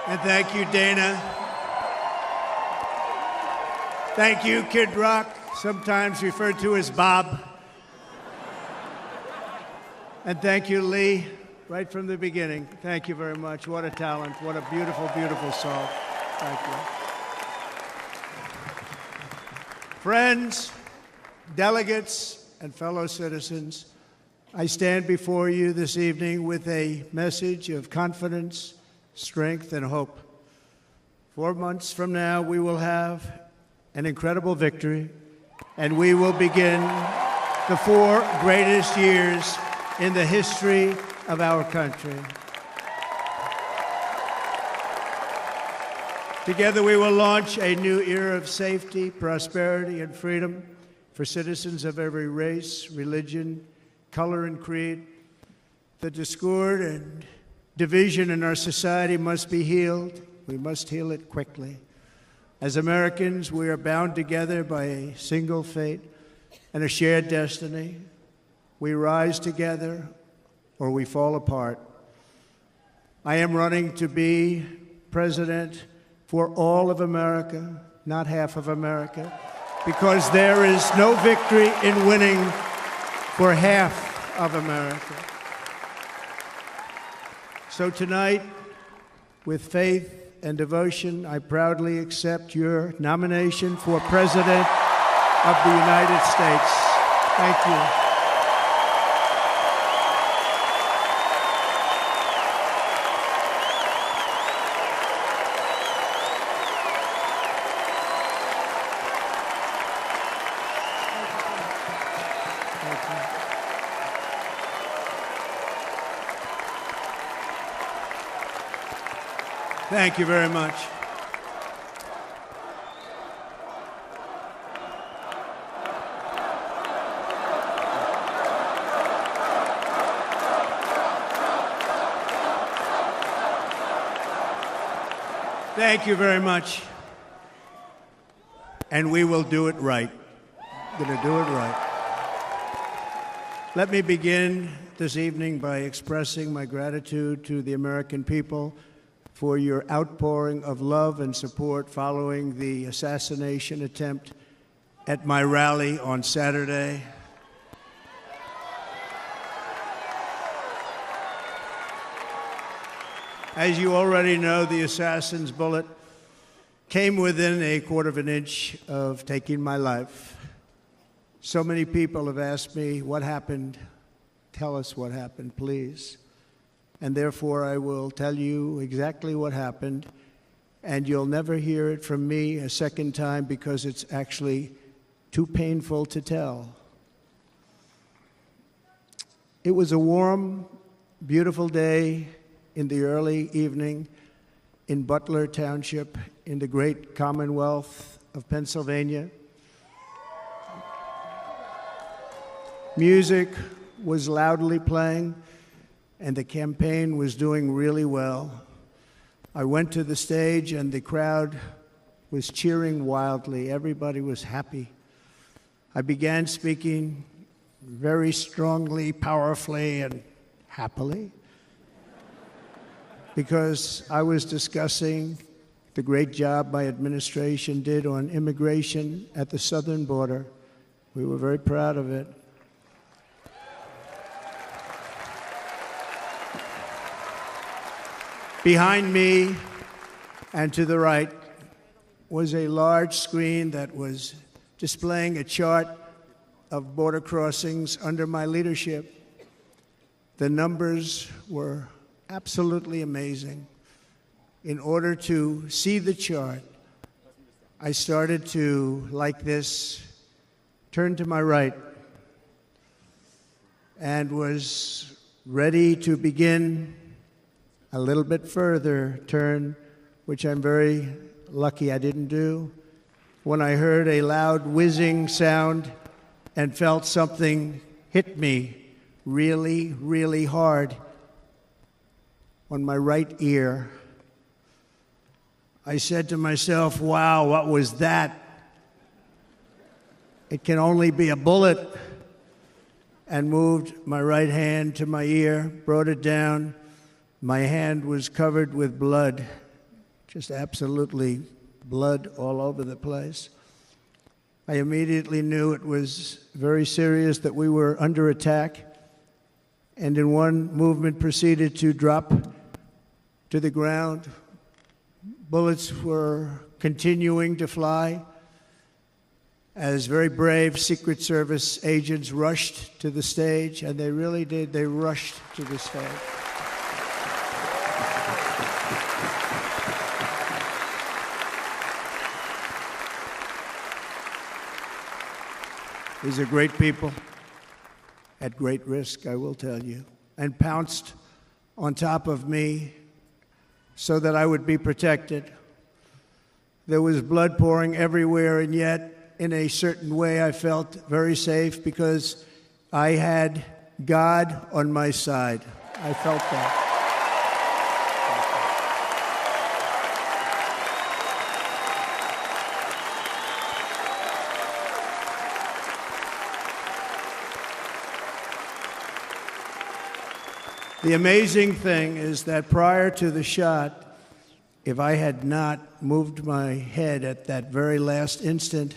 And thank you, Dana. Thank you, Kid Rock, sometimes referred to as Bob. And thank you, Lee, right from the beginning. Thank you very much. What a talent. What a beautiful, beautiful song. Thank you. Friends, delegates, and fellow citizens, I stand before you this evening with a message of confidence, strength, and hope. 4 months from now, we will have an incredible victory, and we will begin the 4 greatest years in the history of our country. Together, we will launch a new era of safety, prosperity, and freedom for citizens of every race, religion, color, and creed. The discord and division in our society must be healed. We must heal it quickly. As Americans, we are bound together by a single fate and a shared destiny. We rise together or we fall apart. I am running to be president for all of America, not half of America, because there is no victory in winning for half of America. So tonight, with faith and devotion, I proudly accept your nomination for President of the United States. Thank you. Thank you very much. Thank you very much. And we will do it right. We're going to do it right. Let me begin this evening by expressing my gratitude to the American people for your outpouring of love and support following the assassination attempt at my rally on Saturday. As you already know, the assassin's bullet came within a quarter of an inch of taking my life. So many people have asked me, what happened? Tell us what happened, please. And therefore, I will tell you exactly what happened, and you'll never hear it from me a second time because it's actually too painful to tell. It was a warm, beautiful day in the early evening in Butler Township in the great Commonwealth of Pennsylvania. Music was loudly playing, and the campaign was doing really well. I went to the stage, and the crowd was cheering wildly. Everybody was happy. I began speaking very strongly, powerfully, and happily because I was discussing the great job my administration did on immigration at the southern border. We were very proud of it. Behind me and to the right was a large screen that was displaying a chart of border crossings under my leadership. The numbers were absolutely amazing. In order to see the chart, I started to, like this, turn to my right and was ready to begin a little bit further turn, which I'm very lucky I didn't do, when I heard a loud whizzing sound and felt something hit me really, really hard on my right ear. I said to myself, wow, what was that? It can only be a bullet. And moved my right hand to my ear, brought it down. My hand was covered with blood, just absolutely blood all over the place. I immediately knew it was very serious, that we were under attack, and in one movement proceeded to drop to the ground. Bullets were continuing to fly as very brave Secret Service agents rushed to the stage, and they really did. They rushed to the stage. These are great people at great risk, I will tell you, and pounced on top of me so that I would be protected. There was blood pouring everywhere, and yet, in a certain way, I felt very safe because I had God on my side. I felt that. The amazing thing is that prior to the shot, if I had not moved my head at that very last instant,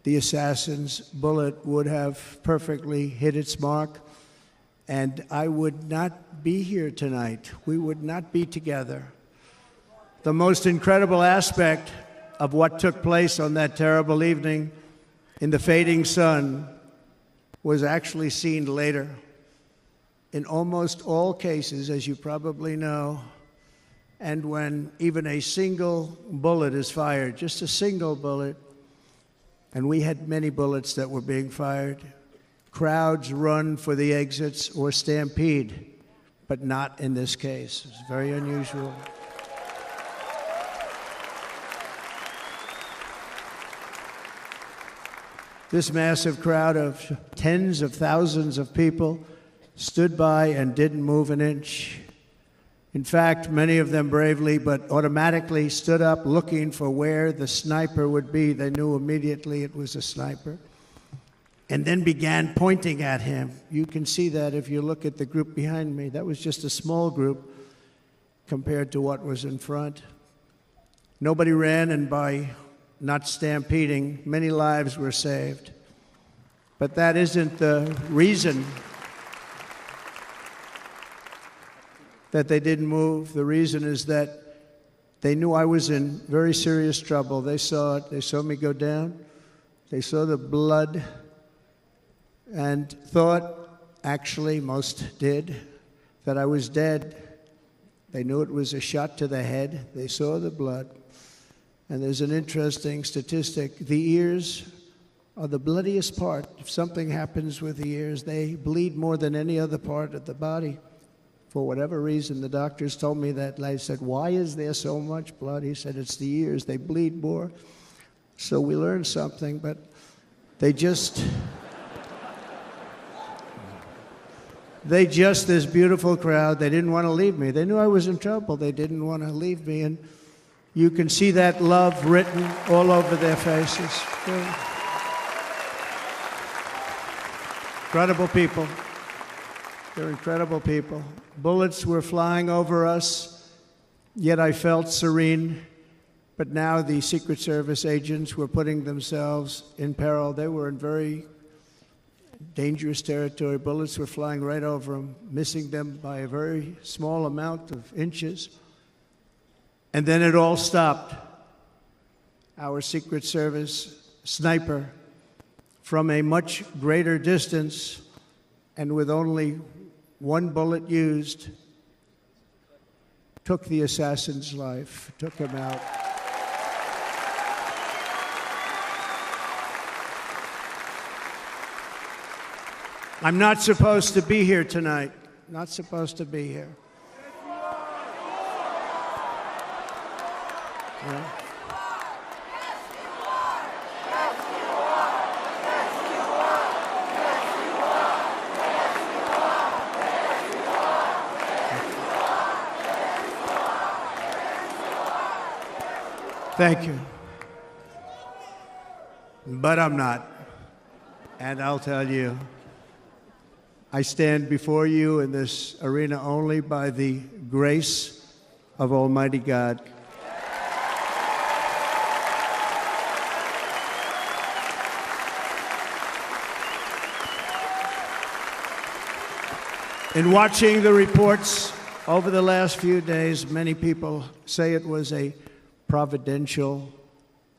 the assassin's bullet would have perfectly hit its mark, and I would not be here tonight. We would not be together. The most incredible aspect of what took place on that terrible evening in the fading sun was actually seen later. In almost all cases, as you probably know, and when even a single bullet is fired, just a single bullet, and we had many bullets that were being fired, crowds run for the exits or stampede, but not in this case. It's very unusual. This massive crowd of tens of thousands of people stood by and didn't move an inch. In fact, many of them bravely but automatically stood up looking for where the sniper would be. They knew immediately it was a sniper, and then began pointing at him. You can see that if you look at the group behind me. That was just a small group compared to what was in front. Nobody ran, and by not stampeding, many lives were saved. But that isn't the reason that they didn't move. The reason is that they knew I was in very serious trouble. They saw it. They saw me go down. They saw the blood and thought, actually most did, that I was dead. They knew it was a shot to the head. They saw the blood. And there's an interesting statistic. The ears are the bloodiest part. If something happens with the ears, they bleed more than any other part of the body. For whatever reason, the doctors told me that. I said, why is there so much blood? He said, it's the ears. They bleed more. So we learned something, but this beautiful crowd, they didn't want to leave me. They knew I was in trouble. They didn't want to leave me. And you can see that love written all over their faces. Incredible people. They're incredible people. Bullets were flying over us, yet I felt serene. But now the Secret Service agents were putting themselves in peril. They were in very dangerous territory. Bullets were flying right over them, missing them by a very small amount of inches. And then it all stopped. Our Secret Service sniper, from a much greater distance and with only one bullet used, took the assassin's life, took him out. I'm not supposed to be here tonight. Not supposed to be here. Yeah. Thank you. But I'm not. And I'll tell you, I stand before you in this arena only by the grace of Almighty God. In watching the reports over the last few days, many people say it was a providential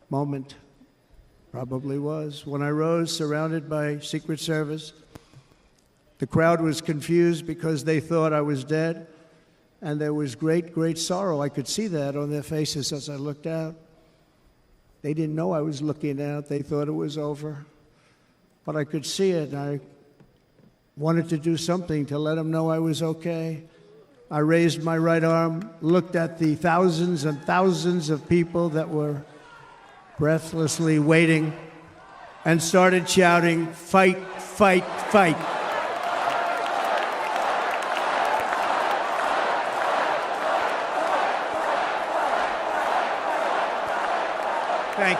moment. Probably was. When I rose, surrounded by Secret Service, the crowd was confused because they thought I was dead, and there was great, great sorrow. I could see that on their faces as I looked out. They didn't know I was looking out. They thought it was over. But I could see it, and I wanted to do something to let them know I was okay. I raised my right arm, looked at the thousands and thousands of people that were breathlessly waiting, and started shouting, "Fight, fight, fight." Thank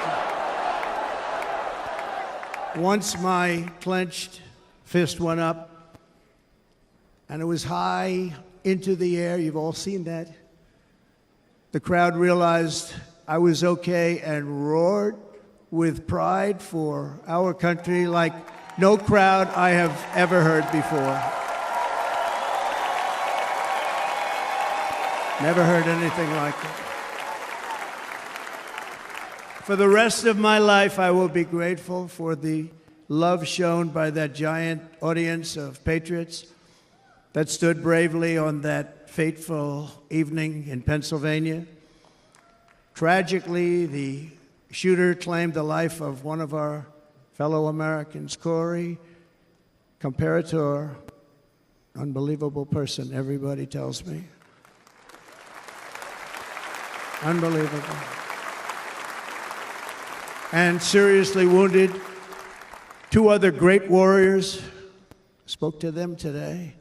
you. Once my clenched fist went up, and it was high into the air. You've all seen that. The crowd realized I was okay and roared with pride for our country like no crowd I have ever heard before. Never heard anything like it. For the rest of my life, I will be grateful for the love shown by that giant audience of patriots that stood bravely on that fateful evening in Pennsylvania. Tragically, the shooter claimed the life of one of our fellow Americans, Corey Comparator. Unbelievable person, everybody tells me. Unbelievable. And seriously wounded, two other great warriors. Spoke to them today.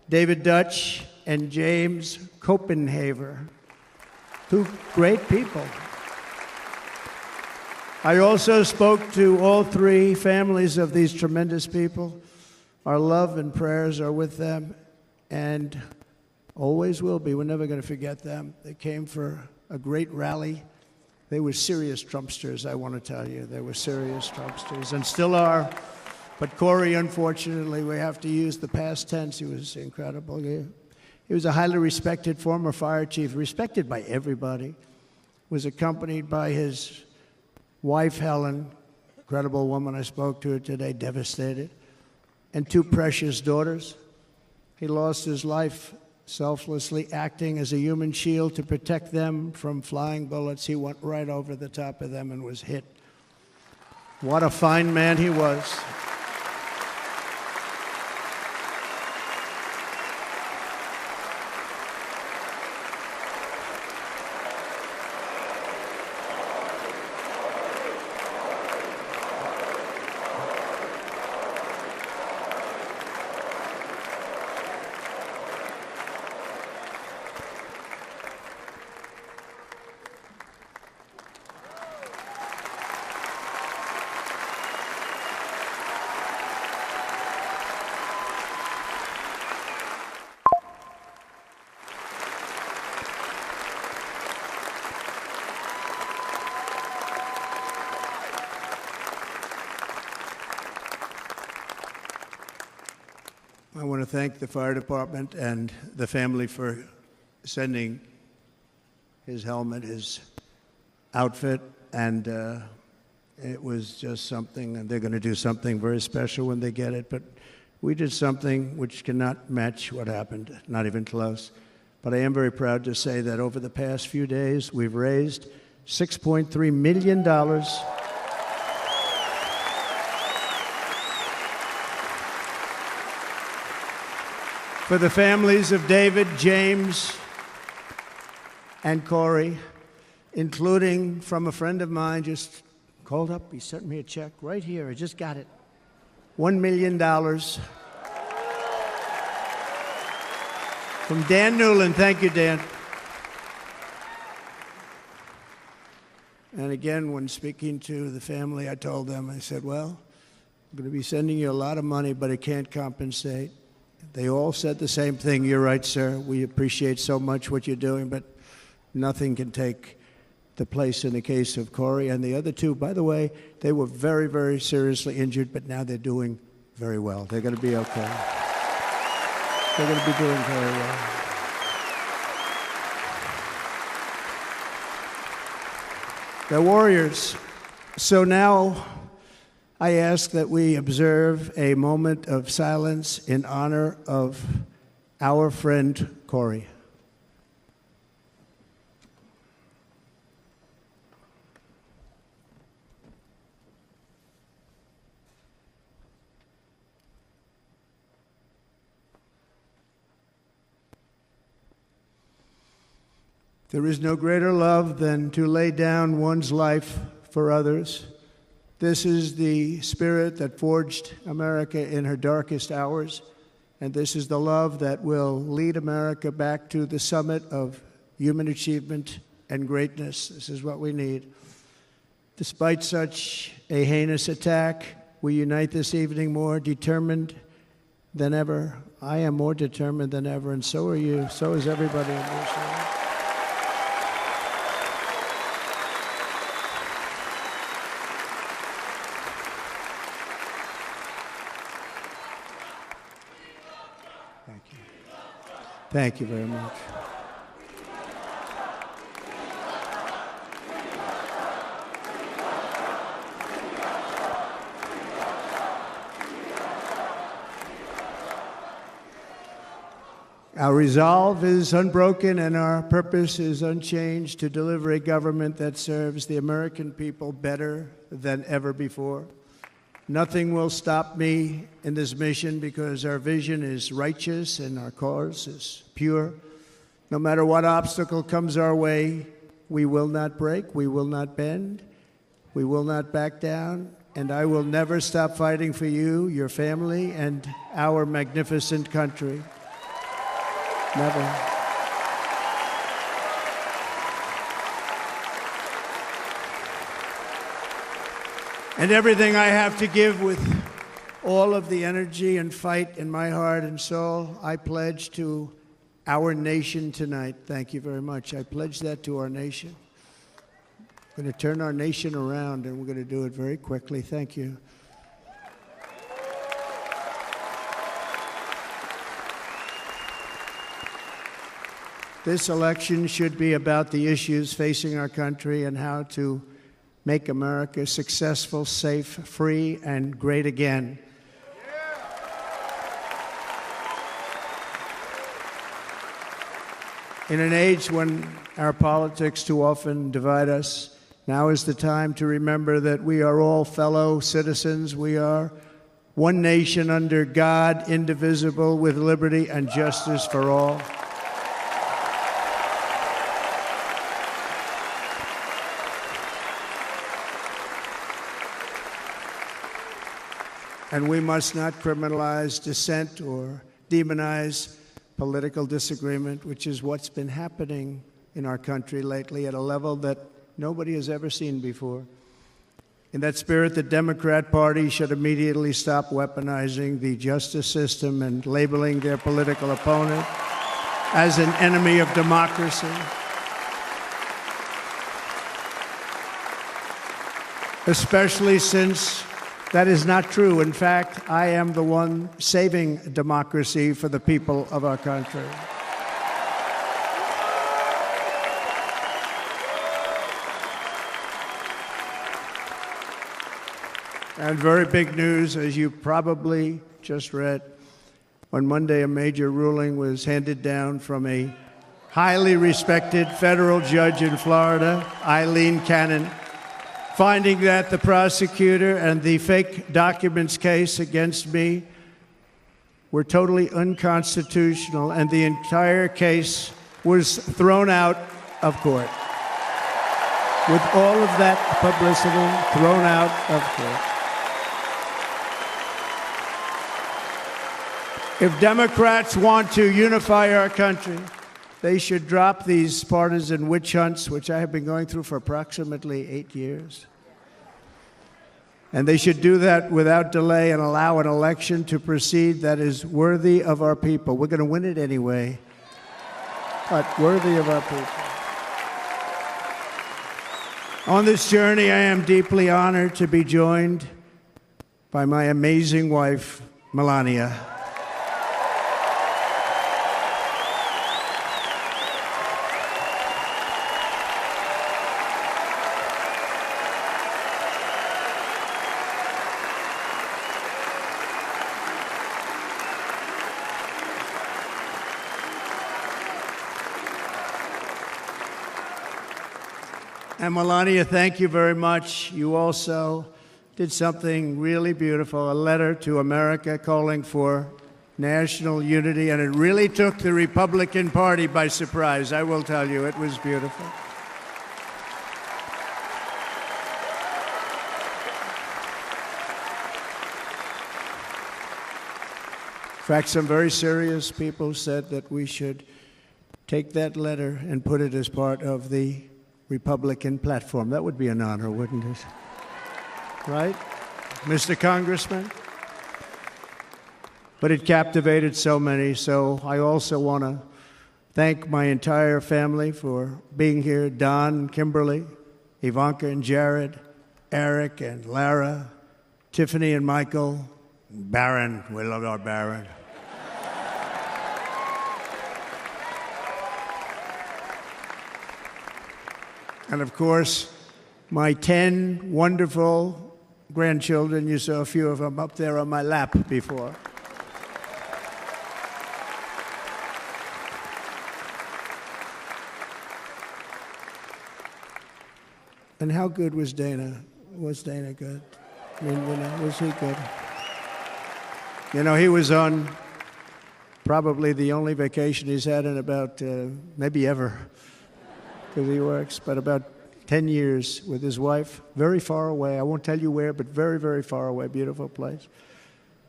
David Dutch and James Copenhaver. Two great people. I also spoke to all three families of these tremendous people. Our love and prayers are with them, and always will be. We're never going to forget them. They came for a great rally. They were serious Trumpsters, I want to tell you. They were serious Trumpsters, and still are. But Corey, unfortunately, we have to use the past tense. He was incredible. He was a highly respected former fire chief, respected by everybody. Was accompanied by his wife, Helen, incredible woman. I spoke to her today, devastated, and two precious daughters. He lost his life selflessly, acting as a human shield to protect them from flying bullets. He went right over the top of them and was hit. What a fine man he was. I want to thank the fire department and the family for sending his helmet, his outfit, and it was just something, and they're going to do something very special when they get it. But we did something which cannot match what happened, not even close. But I am very proud to say that over the past few days, we've raised $6.3 million for the families of David, James, and Corey, including from a friend of mine just called up. He sent me a check right here. I just got it. $1 million from Dan Newland. Thank you, Dan. And again, when speaking to the family, I told them, I said, well, I'm going to be sending you a lot of money, but it can't compensate. They all said the same thing. You're right, sir. We appreciate so much what you're doing, but nothing can take the place in the case of Corey and the other two. By the way, they were very, very seriously injured, but now they're doing very well. They're going to be okay. They're going to be doing very well. They're warriors. So now I ask that we observe a moment of silence in honor of our friend Corey. There is no greater love than to lay down one's life for others. This is the spirit that forged America in her darkest hours, and this is the love that will lead America back to the summit of human achievement and greatness. This is what we need. Despite such a heinous attack, we unite this evening more determined than ever. I am more determined than ever, and so are you. So is everybody in this room. Thank you very much. Our resolve is unbroken and our purpose is unchanged to deliver a government that serves the American people better than ever before. Nothing will stop me in this mission because our vision is righteous and our cause is pure. No matter what obstacle comes our way, we will not break, we will not bend, we will not back down, and I will never stop fighting for you, your family, and our magnificent country. Never. And everything I have to give with all of the energy and fight in my heart and soul, I pledge to our nation tonight. Thank you very much. I pledge that to our nation. We're going to turn our nation around, and we're going to do it very quickly. Thank you. This election should be about the issues facing our country and how to make America successful, safe, free, and great again. In an age when our politics too often divide us, now is the time to remember that we are all fellow citizens. We are one nation under God, indivisible, with liberty and justice for all. And we must not criminalize dissent or demonize political disagreement, which is what's been happening in our country lately at a level that nobody has ever seen before. In that spirit, the Democrat Party should immediately stop weaponizing the justice system and labeling their political opponent as an enemy of democracy. Especially since that is not true. In fact, I am the one saving democracy for the people of our country. And very big news, as you probably just read, on Monday a major ruling was handed down from a highly respected federal judge in Florida, Eileen Cannon, finding that the prosecutor and the fake documents case against me were totally unconstitutional, and the entire case was thrown out of court. With all of that publicity, thrown out of court. If Democrats want to unify our country, they should drop these partisan witch hunts, which I have been going through for approximately 8 years. And they should do that without delay and allow an election to proceed that is worthy of our people. We're going to win it anyway, but worthy of our people. On this journey, I am deeply honored to be joined by my amazing wife, Melania. And Melania, thank you very much. You also did something really beautiful, a letter to America calling for national unity, and it really took the Republican Party by surprise. I will tell you, it was beautiful. In fact, some very serious people said that we should take that letter and put it as part of the Republican platform. That would be an honor, wouldn't it? Right, Mr. Congressman? But it captivated so many, so I also want to thank my entire family for being here, Don, Kimberly, Ivanka and Jared, Eric and Lara, Tiffany and Michael, Barron. We love our Barron. And of course, my 10 wonderful grandchildren. You saw a few of them up there on my lap before. And how good was Dana? Was Dana good? I mean, was he good? He was on probably the only vacation he's had in about, maybe ever, because he works, but about 10 years with his wife, very far away. I won't tell you where, but very, very far away, beautiful place.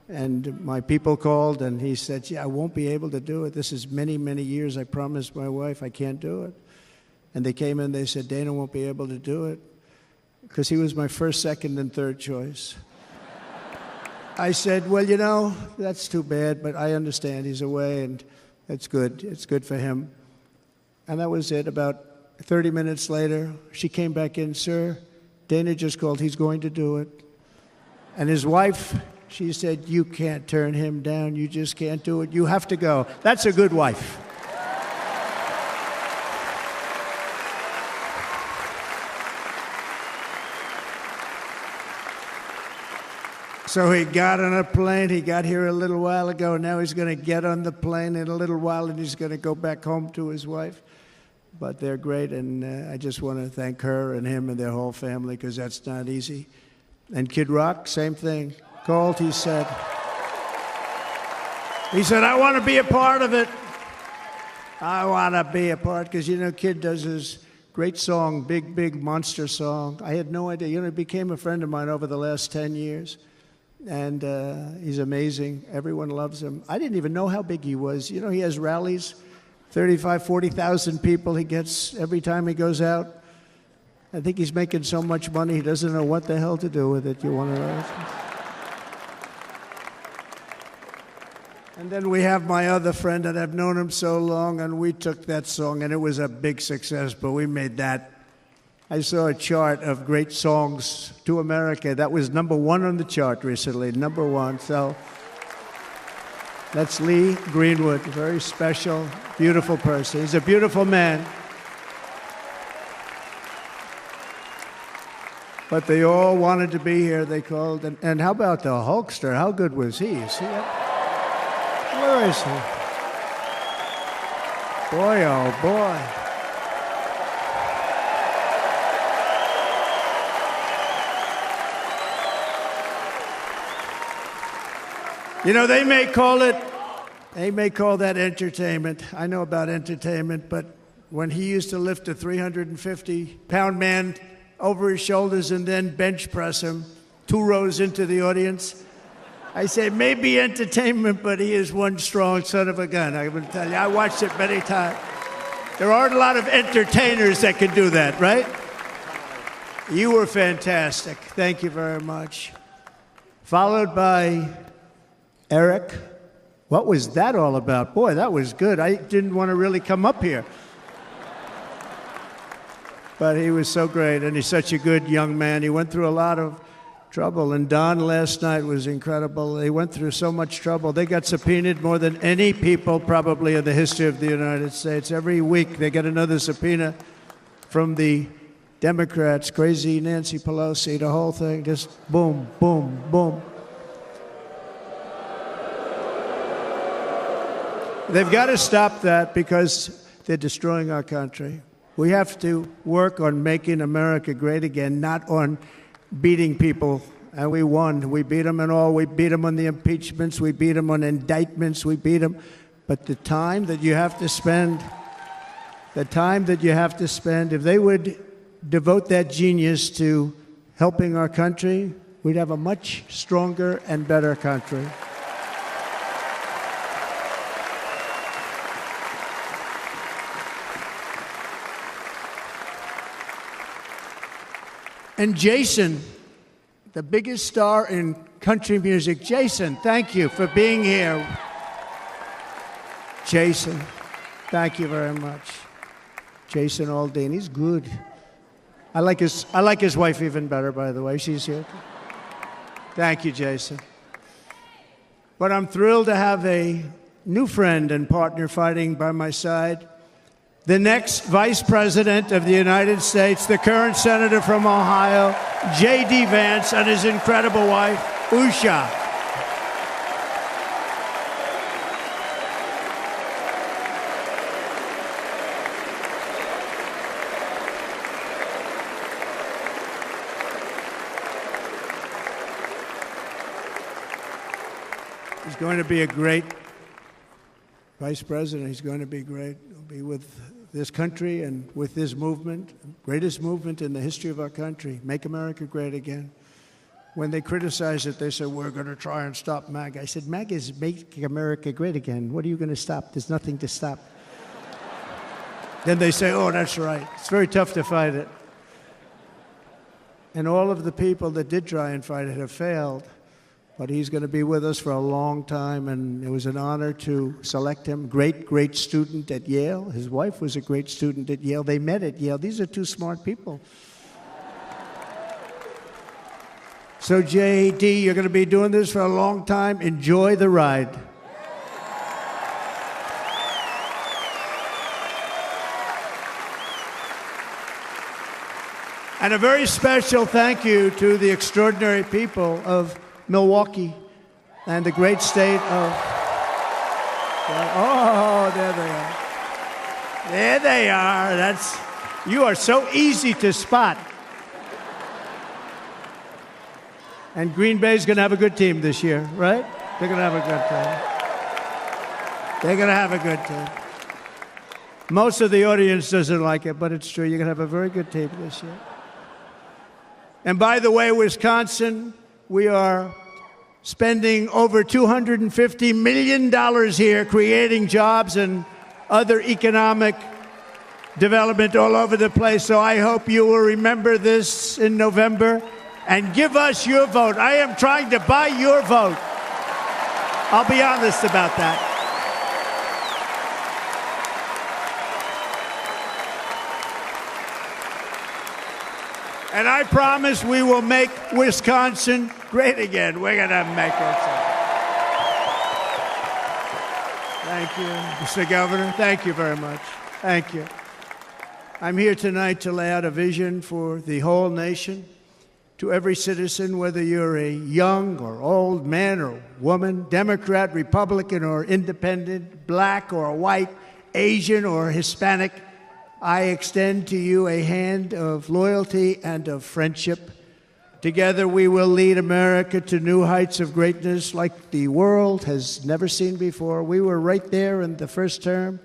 And my people called, and he said, I won't be able to do it. This is many, many years. I promised my wife I can't do it. And they came in, they said, Dana won't be able to do it, because he was my first, second, and third choice. I said, well, that's too bad, but I understand he's away, and it's good. It's good for him. And that was it. About 30 minutes later, she came back in, sir, Dana just called. He's going to do it. And his wife, she said, you can't turn him down. You just can't do it. You have to go. That's a good wife. So he got on a plane. He got here a little while ago. Now he's going to get on the plane in a little while, and he's going to go back home to his wife. But they're great, and I just want to thank her and him and their whole family, because that's not easy. And Kid Rock, same thing. Called, he said, I want to be a part of it. I want to be a part, because, Kid does his great song, big, big monster song. I had no idea. He became a friend of mine over the last 10 years. And he's amazing. Everyone loves him. I didn't even know how big he was. He has rallies, 35,000, 40,000 people he gets every time he goes out. I think he's making so much money, he doesn't know what the hell to do with it. You want to know? And then we have my other friend, and I've known him so long, and we took that song, and it was a big success, but we made that. I saw a chart of great songs to America. That was #1 on the chart recently, #1. So that's Lee Greenwood, a very special, beautiful person. He's a beautiful man. But they all wanted to be here. They called. And how about the Hulkster? How good was he? Is he up? Where is he? Boy, oh boy. They may call that entertainment. I know about entertainment, but when he used to lift a 350-pound man over his shoulders and then bench press him 2 rows into the audience, I say, maybe entertainment, but he is one strong son of a gun. I will tell you, I watched it many times. There aren't a lot of entertainers that can do that, right? You were fantastic. Thank you very much. Followed by Eric. What was that all about? Boy, that was good. I didn't want to really come up here. But he was so great, and he's such a good young man. He went through a lot of trouble, and Don last night was incredible. They went through so much trouble. They got subpoenaed more than any people probably in the history of the United States. Every week they get another subpoena from the Democrats, crazy Nancy Pelosi, the whole thing, just boom, boom, boom. They've got to stop that, because they're destroying our country. We have to work on making America great again, not on beating people. And we won. We beat them in all. We beat them on the impeachments. We beat them on indictments. We beat them. But the time that you have to spend, if they would devote that genius to helping our country, we'd have a much stronger and better country. And Jason, the biggest star in country music. Jason, thank you for being here. Jason, thank you very much. Jason Aldean, he's good. I like his wife even better, by the way. She's here. Thank you, Jason. But I'm thrilled to have a new friend and partner fighting by my side. The next Vice President of the United States, the current Senator from Ohio, J.D. Vance, and his incredible wife, Usha. He's going to be a great Vice President. He's going to be great. He'll be with this country and with this movement, greatest movement in the history of our country, Make America Great Again. When they criticize it, they say, we're going to try and stop MAGA. I said, MAGA is Make America Great Again. What are you going to stop? There's nothing to stop. Then they say, oh, that's right. It's very tough to fight it. And all of the people that did try and fight it have failed. But he's going to be with us for a long time, and it was an honor to select him. Great student at Yale. His wife was a great student at Yale. They met at Yale. These are two smart people. So, J.D., you're going to be doing this for a long time. Enjoy the ride. And a very special thank you to the extraordinary people of Milwaukee and the great state of... Oh, there they are. There they are. You are so easy to spot. And Green Bay's going to have a good team this year, right? They're going to have a good team. They're going to have a good team. Most of the audience doesn't like it, but it's true. You're going to have a very good team this year. And by the way, Wisconsin, we are spending over $250 million here creating jobs and other economic development all over the place. So I hope you will remember this in November and give us your vote. I am trying to buy your vote. I'll be honest about that. And I promise we will make Wisconsin great again. We're going to make it. Thank you, Mr. Governor. Thank you very much. Thank you. I'm here tonight to lay out a vision for the whole nation, to every citizen, whether you're a young or old man or woman, Democrat, Republican, or independent, black or white, Asian or Hispanic. I extend to you a hand of loyalty and of friendship. Together we will lead America to new heights of greatness like the world has never seen before. We were right there in the first term.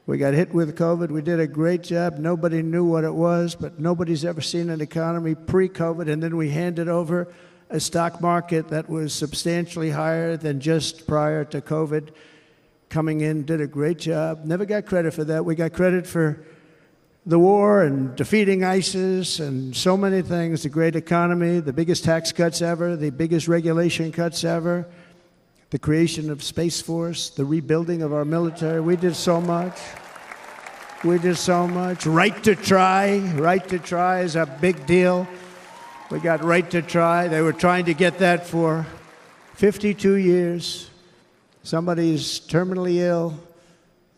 We got hit with COVID. We did a great job. Nobody knew what it was, but nobody's ever seen an economy pre-COVID. And then we handed over a stock market that was substantially higher than just prior to COVID. Coming in, did a great job. Never got credit for that. We got credit for the war and defeating ISIS and so many things, the great economy, the biggest tax cuts ever, the biggest regulation cuts ever, the creation of Space Force, the rebuilding of our military. We did so much. We did so much. Right to try. Right to try is a big deal. We got right to try. They were trying to get that for 52 years. Somebody's terminally ill.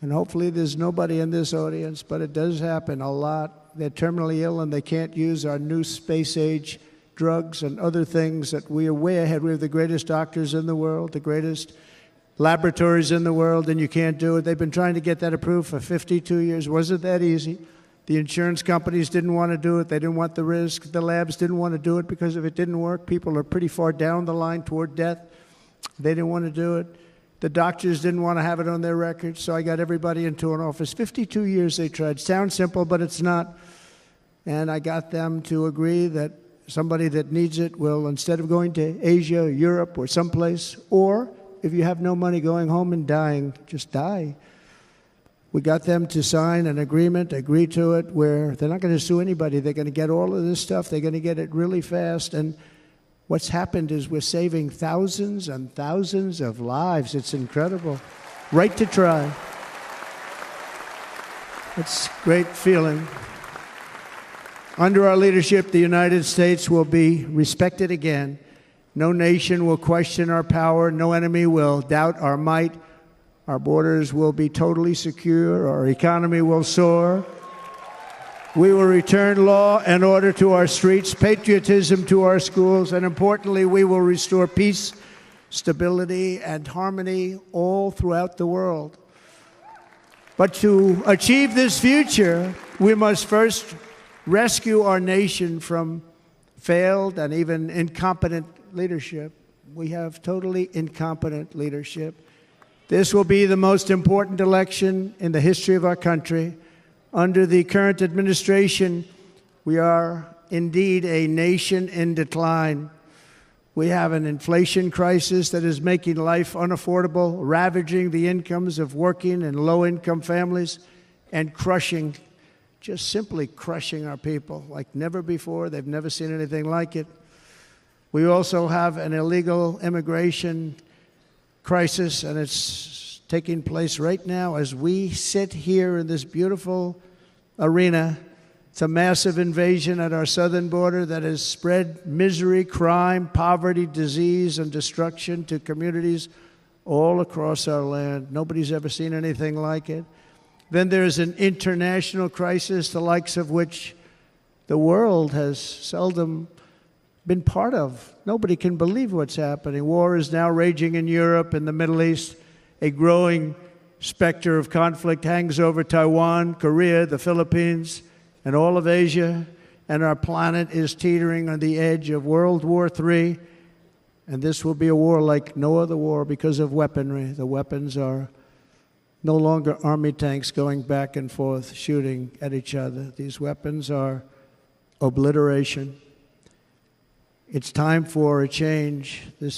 And hopefully there's nobody in this audience, but it does happen a lot. They're terminally ill and they can't use our new space-age drugs and other things that we are way ahead. We have the greatest doctors in the world, the greatest laboratories in the world, and you can't do it. They've been trying to get that approved for 52 years. Wasn't that easy? The insurance companies didn't want to do it. They didn't want the risk. The labs didn't want to do it because if it didn't work, people are pretty far down the line toward death. They didn't want to do it. The doctors didn't want to have it on their records, so I got everybody into an office. 52 years they tried. Sounds simple, but it's not. And I got them to agree that somebody that needs it will, instead of going to Asia, Europe, or someplace, or if you have no money, going home and dying, just die. We got them to sign an agreement, agree to it, where they're not going to sue anybody. They're going to get all of this stuff. They're going to get it really fast. And what's happened is we're saving thousands and thousands of lives. It's incredible. Right to try. It's a great feeling. Under our leadership, the United States will be respected again. No nation will question our power. No enemy will doubt our might. Our borders will be totally secure. Our economy will soar. We will return law and order to our streets, patriotism to our schools, and importantly, we will restore peace, stability, and harmony all throughout the world. But to achieve this future, we must first rescue our nation from failed and even incompetent leadership. We have totally incompetent leadership. This will be the most important election in the history of our country. Under the current administration, we are indeed a nation in decline. We have an inflation crisis that is making life unaffordable, ravaging the incomes of working and low-income families, and crushing, just simply crushing our people like never before. They've never seen anything like it. We also have an illegal immigration crisis, and it's taking place right now as we sit here in this beautiful arena. It's a massive invasion at our southern border that has spread misery, crime, poverty, disease, and destruction to communities all across our land. Nobody's ever seen anything like it. Then there's an international crisis, the likes of which the world has seldom been part of. Nobody can believe what's happening. War is now raging in Europe and the Middle East. A growing specter of conflict hangs over Taiwan, Korea, the Philippines, and all of Asia. And our planet is teetering on the edge of World War III. And this will be a war like no other war because of weaponry. The weapons are no longer army tanks going back and forth shooting at each other. These weapons are obliteration. It's time for a change. This